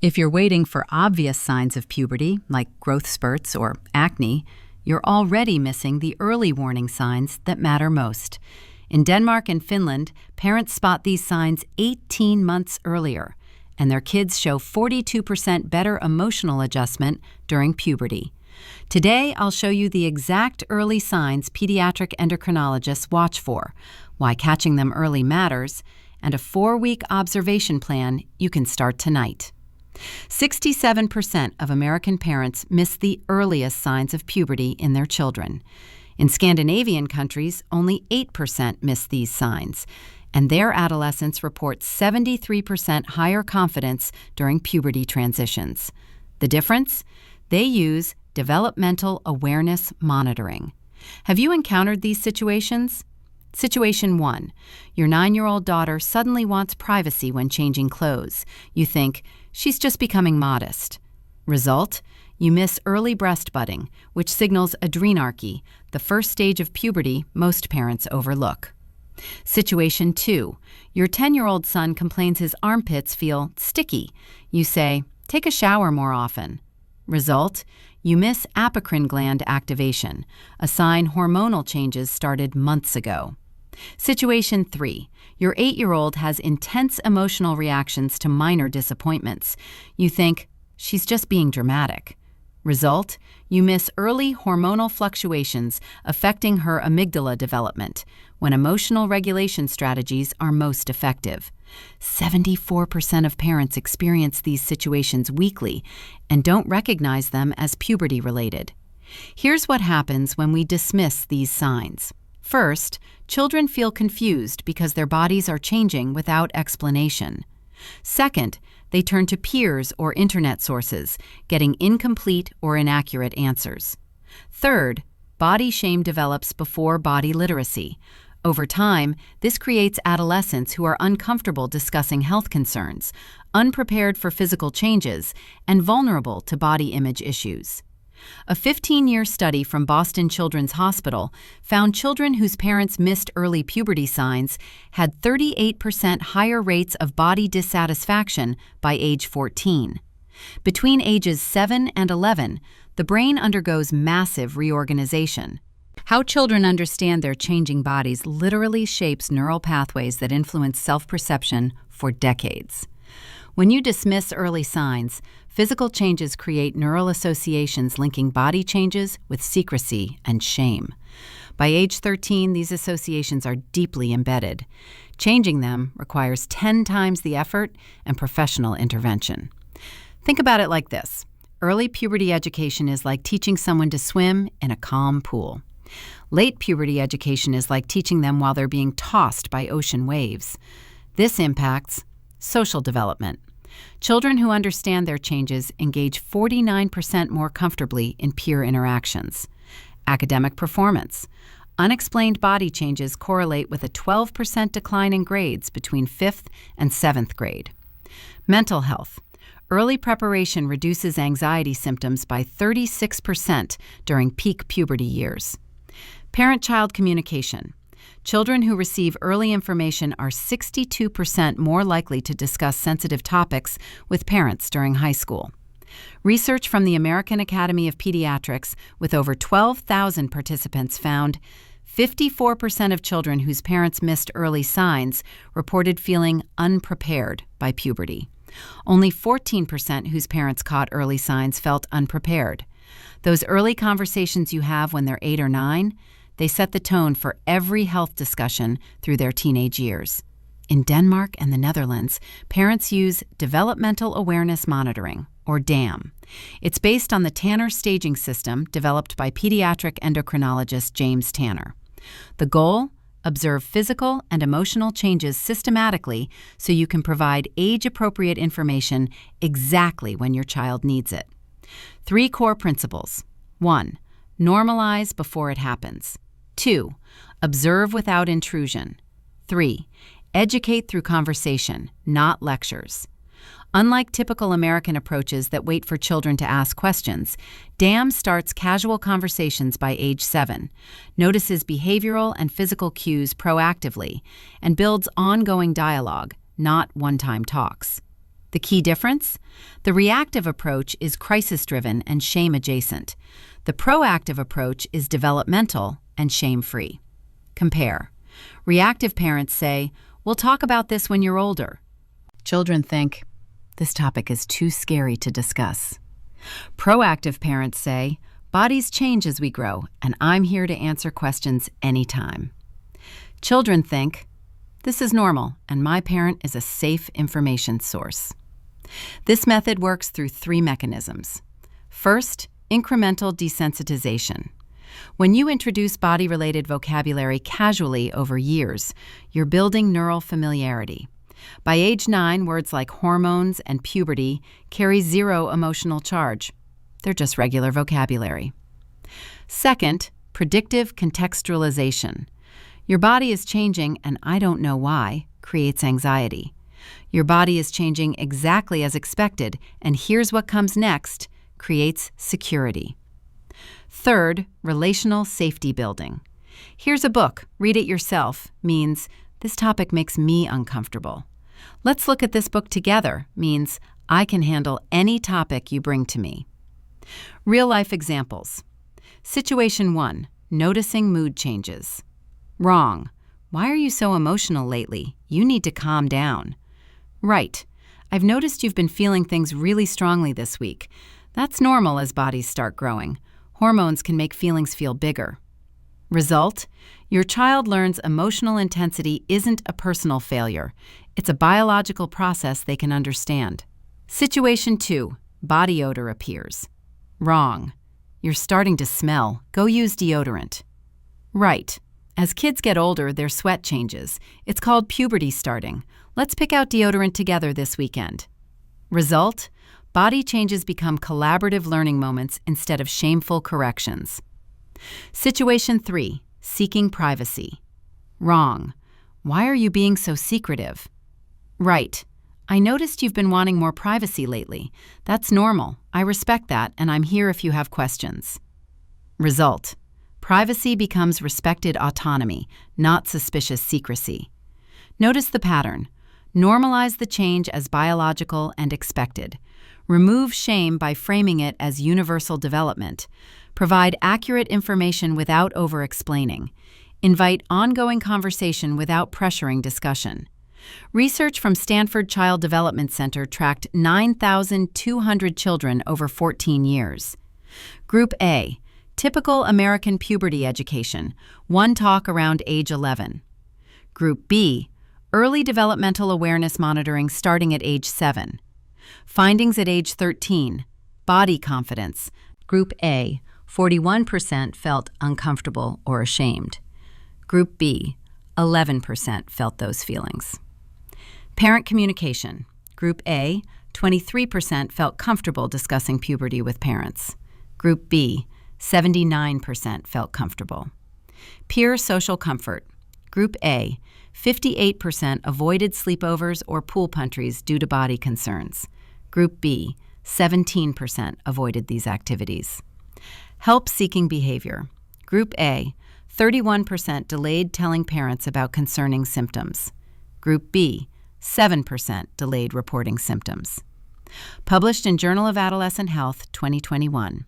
If you're waiting for obvious signs of puberty, like growth spurts or acne, you're already missing the early warning signs that matter most. In Denmark and Finland, parents spot these signs 18 months earlier, and their kids show 42% better emotional adjustment during puberty. Today, I'll show you the exact early signs pediatric endocrinologists watch for, why catching them early matters, and a 4-week observation plan you can start tonight. 67% of American parents miss the earliest signs of puberty in their children. In Scandinavian countries, only 8% miss these signs, and their adolescents report 73% higher confidence during puberty transitions. The difference? They use Developmental Awareness Monitoring. Have you encountered these situations? Situation 1. Your 9-year-old daughter suddenly wants privacy when changing clothes. You think, she's just becoming modest. Result? You miss early breast budding, which signals adrenarche, the first stage of puberty most parents overlook. Situation 2. Your 10-year-old son complains his armpits feel sticky. You say, take a shower more often. Result? You miss apocrine gland activation, a sign hormonal changes started months ago. Situation 3. Your 8-year-old has intense emotional reactions to minor disappointments. You think, she's just being dramatic. Result? You miss early hormonal fluctuations affecting her amygdala development, when emotional regulation strategies are most effective. 74% of parents experience these situations weekly and don't recognize them as puberty-related. Here's what happens when we dismiss these signs. First, children feel confused because their bodies are changing without explanation. Second, they turn to peers or internet sources, getting incomplete or inaccurate answers. Third, body shame develops before body literacy. Over time, this creates adolescents who are uncomfortable discussing health concerns, unprepared for physical changes, and vulnerable to body image issues. A 15-year study from Boston Children's Hospital found children whose parents missed early puberty signs had 38% higher rates of body dissatisfaction by age 14. Between ages 7 and 11, the brain undergoes massive reorganization. How children understand their changing bodies literally shapes neural pathways that influence self-perception for decades. When you dismiss early signs, physical changes create neural associations linking body changes with secrecy and shame. By age 13, these associations are deeply embedded. Changing them requires 10 times the effort and professional intervention. Think about it like this. Early puberty education is like teaching someone to swim in a calm pool. Late puberty education is like teaching them while they're being tossed by ocean waves. This impacts social development. Children who understand their changes engage 49% more comfortably in peer interactions. Academic performance. Unexplained body changes correlate with a 12% decline in grades between 5th and 7th grade. Mental health. Early preparation reduces anxiety symptoms by 36% during peak puberty years. Parent-child communication. Children who receive early information are 62% more likely to discuss sensitive topics with parents during high school. Research from the American Academy of Pediatrics, with over 12,000 participants, found 54% of children whose parents missed early signs reported feeling unprepared by puberty. Only 14% whose parents caught early signs felt unprepared. Those early conversations you have when they're 8 or 9, they set the tone for every health discussion through their teenage years. In Denmark and the Netherlands, parents use Developmental Awareness Monitoring, or DAM. It's based on the Tanner staging system developed by pediatric endocrinologist James Tanner. The goal? Observe physical and emotional changes systematically so you can provide age-appropriate information exactly when your child needs it. 3 core principles. 1. Normalize before it happens. 2. Observe without intrusion. 3. Educate through conversation, not lectures. Unlike typical American approaches that wait for children to ask questions, DAM starts casual conversations by age 7, notices behavioral and physical cues proactively, and builds ongoing dialogue, not one-time talks. The key difference? The reactive approach is crisis-driven and shame-adjacent. The proactive approach is developmental and shame-free. Compare. Reactive parents say, "We'll talk about this when you're older." Children think, "This topic is too scary to discuss." Proactive parents say, "Bodies change as we grow, and I'm here to answer questions anytime." Children think, "This is normal, and my parent is a safe information source." This method works through 3 mechanisms. First, incremental desensitization. When you introduce body-related vocabulary casually over years, you're building neural familiarity. By age 9, words like hormones and puberty carry 0 emotional charge. They're just regular vocabulary. Second, predictive contextualization. Your body is changing, and I don't know why, creates anxiety. Your body is changing exactly as expected, and here's what comes next, creates security. Third, relational safety building. Here's a book, read it yourself, means this topic makes me uncomfortable. Let's look at this book together, means I can handle any topic you bring to me. Real-life examples. Situation 1, noticing mood changes. Wrong. Why are you so emotional lately? You need to calm down. Right. I've noticed you've been feeling things really strongly this week. That's normal as bodies start growing. Hormones can make feelings feel bigger. Result? Your child learns emotional intensity isn't a personal failure. It's a biological process they can understand. Situation 2, body odor appears. Wrong. You're starting to smell. Go use deodorant. Right. As kids get older, their sweat changes. It's called puberty starting. Let's pick out deodorant together this weekend. Result? Body changes become collaborative learning moments instead of shameful corrections. Situation 3, seeking privacy. Wrong. Why are you being so secretive? Right. I noticed you've been wanting more privacy lately. That's normal. I respect that, and I'm here if you have questions. Result. Privacy becomes respected autonomy, not suspicious secrecy. Notice the pattern. Normalize the change as biological and expected. Remove shame by framing it as universal development. Provide accurate information without over-explaining. Invite ongoing conversation without pressuring discussion. Research from Stanford Child Development Center tracked 9,200 children over 14 years. Group A, typical American puberty education, one talk around age 11. Group B, early developmental awareness monitoring starting at age 7. Findings at age 13, body confidence. Group A, 41% felt uncomfortable or ashamed. Group B, 11% felt those feelings. Parent communication. Group A, 23% felt comfortable discussing puberty with parents. Group B, 79% felt comfortable. Peer social comfort. Group A, 58% avoided sleepovers or pool pantries due to body concerns. Group B, 17% avoided these activities. Help-seeking behavior. Group A, 31% delayed telling parents about concerning symptoms. Group B, 7% delayed reporting symptoms. Published in Journal of Adolescent Health, 2021.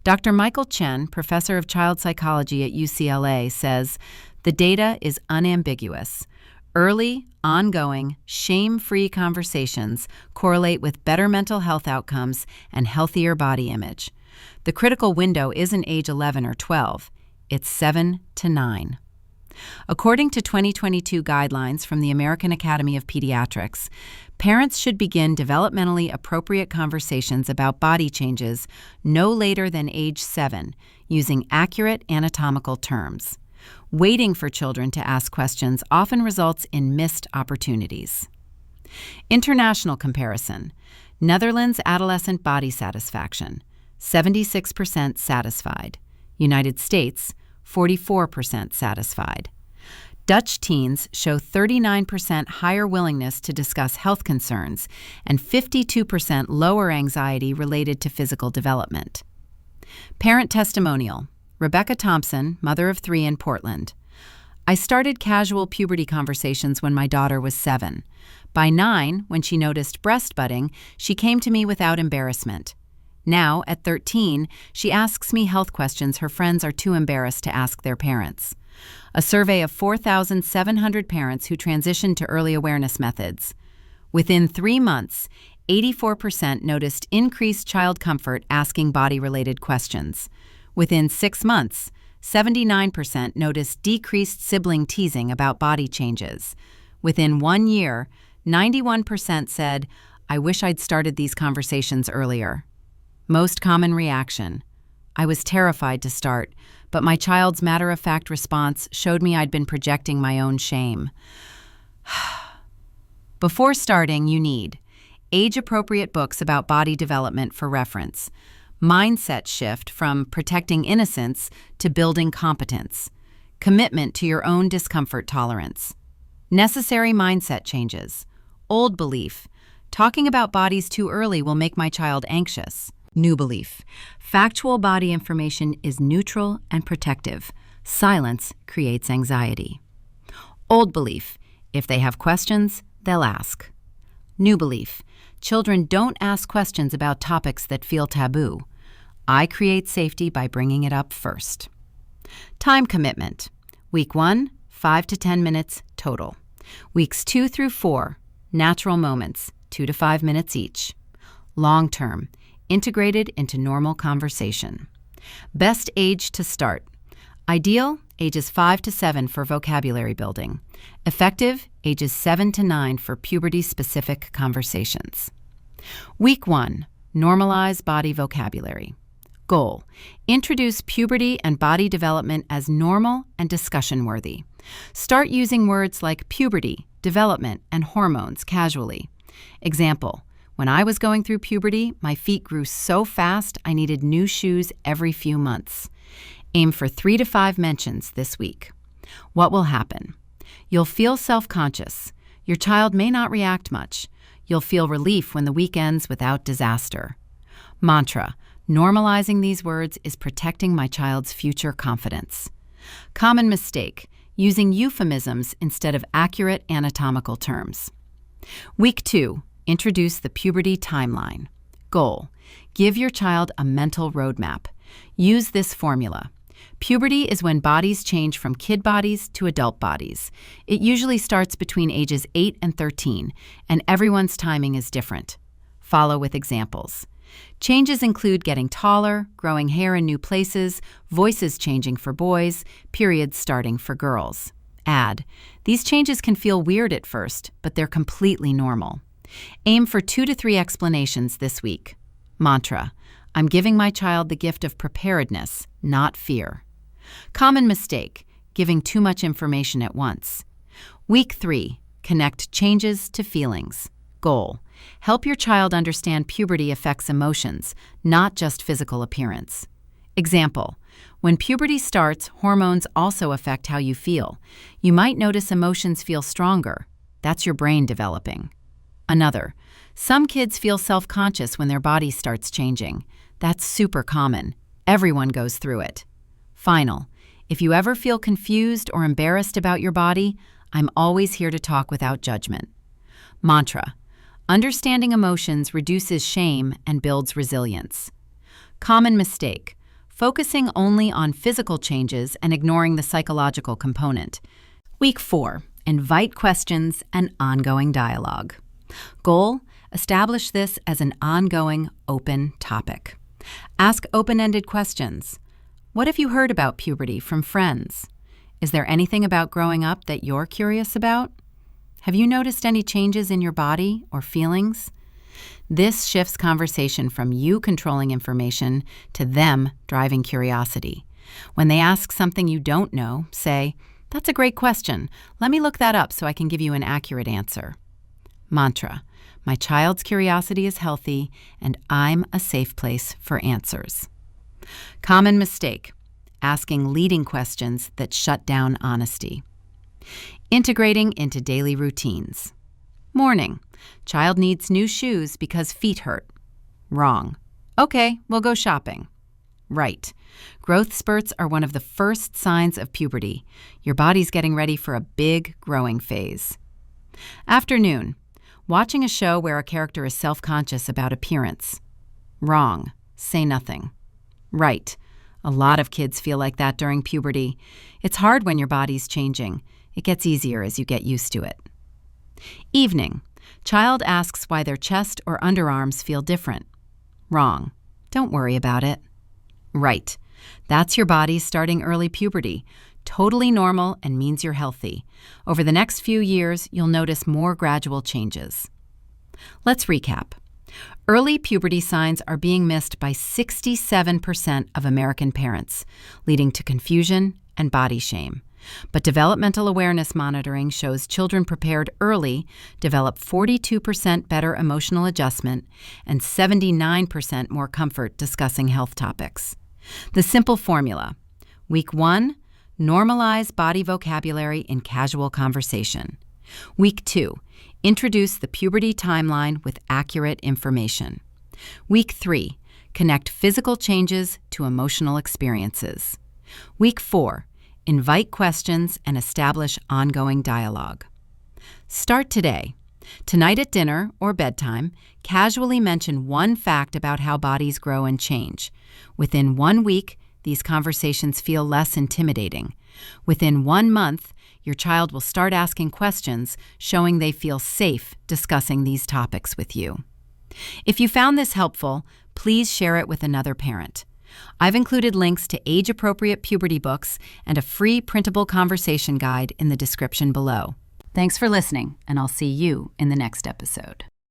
Dr. Michael Chen, professor of child psychology at UCLA, says, the data is unambiguous. Early, ongoing, shame-free conversations correlate with better mental health outcomes and healthier body image. The critical window isn't age 11 or 12, it's 7 to 9. According to 2022 guidelines from the American Academy of Pediatrics, parents should begin developmentally appropriate conversations about body changes no later than age 7, using accurate anatomical terms. Waiting for children to ask questions often results in missed opportunities. International comparison. Netherlands adolescent body satisfaction, 76% satisfied. United States, 44% satisfied. Dutch teens show 39% higher willingness to discuss health concerns and 52% lower anxiety related to physical development. Parent testimonial. Rebecca Thompson, mother of 3 in Portland. I started casual puberty conversations when my daughter was 7. By 9, when she noticed breast budding, she came to me without embarrassment. Now, at 13, she asks me health questions her friends are too embarrassed to ask their parents. A survey of 4,700 parents who transitioned to early awareness methods. Within 3 months, 84% noticed increased child comfort asking body-related questions. Within 6 months, 79% noticed decreased sibling teasing about body changes. Within 1 year, 91% said, "I wish I'd started these conversations earlier." Most common reaction: "I was terrified to start, but my child's matter-of-fact response showed me I'd been projecting my own shame." Before starting, you need age-appropriate books about body development for reference, mindset shift from protecting innocence to building competence, commitment to your own discomfort tolerance, necessary mindset changes, old belief, talking about bodies too early will make my child anxious, new belief, factual body information is neutral and protective, silence creates anxiety, old belief, if they have questions, they'll ask, new belief, children don't ask questions about topics that feel taboo. I create safety by bringing it up first. Time commitment. Week 1, 5 to 10 minutes total. Weeks 2 through 4, natural moments, 2 to 5 minutes each. Long term, integrated into normal conversation. Best age to start. Ideal, ages 5 to 7 for vocabulary building. Effective, ages 7 to 9 for puberty-specific conversations. Week 1, normalize body vocabulary. Goal, introduce puberty and body development as normal and discussion-worthy. Start using words like puberty, development, and hormones casually. Example, when I was going through puberty, my feet grew so fast I needed new shoes every few months. Aim for 3 to 5 mentions this week. What will happen? You'll feel self-conscious. Your child may not react much. You'll feel relief when the week ends without disaster. Mantra, normalizing these words is protecting my child's future confidence. Common mistake, using euphemisms instead of accurate anatomical terms. Week 2, introduce the puberty timeline. Goal, give your child a mental roadmap. Use this formula. Puberty is when bodies change from kid bodies to adult bodies. It usually starts between ages 8 and 13, and everyone's timing is different. Follow with examples. Changes include getting taller, growing hair in new places, voices changing for boys, periods starting for girls. Add, these changes can feel weird at first, but they're completely normal. Aim for 2 to 3 explanations this week. Mantra, I'm giving my child the gift of preparedness, not fear. Common mistake, giving too much information at once. Week 3, connect changes to feelings. Goal, help your child understand puberty affects emotions, not just physical appearance. Example, when puberty starts, hormones also affect how you feel. You might notice emotions feel stronger. That's your brain developing. Another, some kids feel self-conscious when their body starts changing. That's super common. Everyone goes through it. Final, if you ever feel confused or embarrassed about your body, I'm always here to talk without judgment. Mantra, understanding emotions reduces shame and builds resilience. Common mistake, focusing only on physical changes and ignoring the psychological component. Week 4, invite questions and ongoing dialogue. Goal, establish this as an ongoing, open topic. Ask open-ended questions. What have you heard about puberty from friends? Is there anything about growing up that you're curious about? Have you noticed any changes in your body or feelings? This shifts conversation from you controlling information to them driving curiosity. When they ask something you don't know, say, "That's a great question. Let me look that up so I can give you an accurate answer." Mantra, my child's curiosity is healthy and I'm a safe place for answers. Common mistake, asking leading questions that shut down honesty. Integrating into daily routines. Morning, child needs new shoes because feet hurt. Wrong. Okay, we'll go shopping. Right. Growth spurts are one of the first signs of puberty. Your body's getting ready for a big growing phase. Afternoon, Watching a show where a character is self-conscious about appearance. Wrong. Say nothing. Right. A lot of kids feel like that during puberty. It's hard when your body's changing. It gets easier as you get used to it. Evening. Child asks why their chest or underarms feel different. Wrong. Don't worry about it. Right. That's your body starting early puberty. Totally normal and means you're healthy. Over the next few years, you'll notice more gradual changes. Let's recap. Early puberty signs are being missed by 67% of American parents, leading to confusion and body shame. But developmental awareness monitoring shows children prepared early develop 42% better emotional adjustment and 79% more comfort discussing health topics. The simple formula. Week 1, normalize body vocabulary in casual conversation. Week 2, introduce the puberty timeline with accurate information. Week 3, connect physical changes to emotional experiences. Week 4, invite questions and establish ongoing dialogue. Start today. Tonight at dinner or bedtime, casually mention one fact about how bodies grow and change. Within 1 week, these conversations feel less intimidating. Within 1 month, your child will start asking questions, showing they feel safe discussing these topics with you. If you found this helpful, please share it with another parent. I've included links to age-appropriate puberty books and a free printable conversation guide in the description below. Thanks for listening, and I'll see you in the next episode.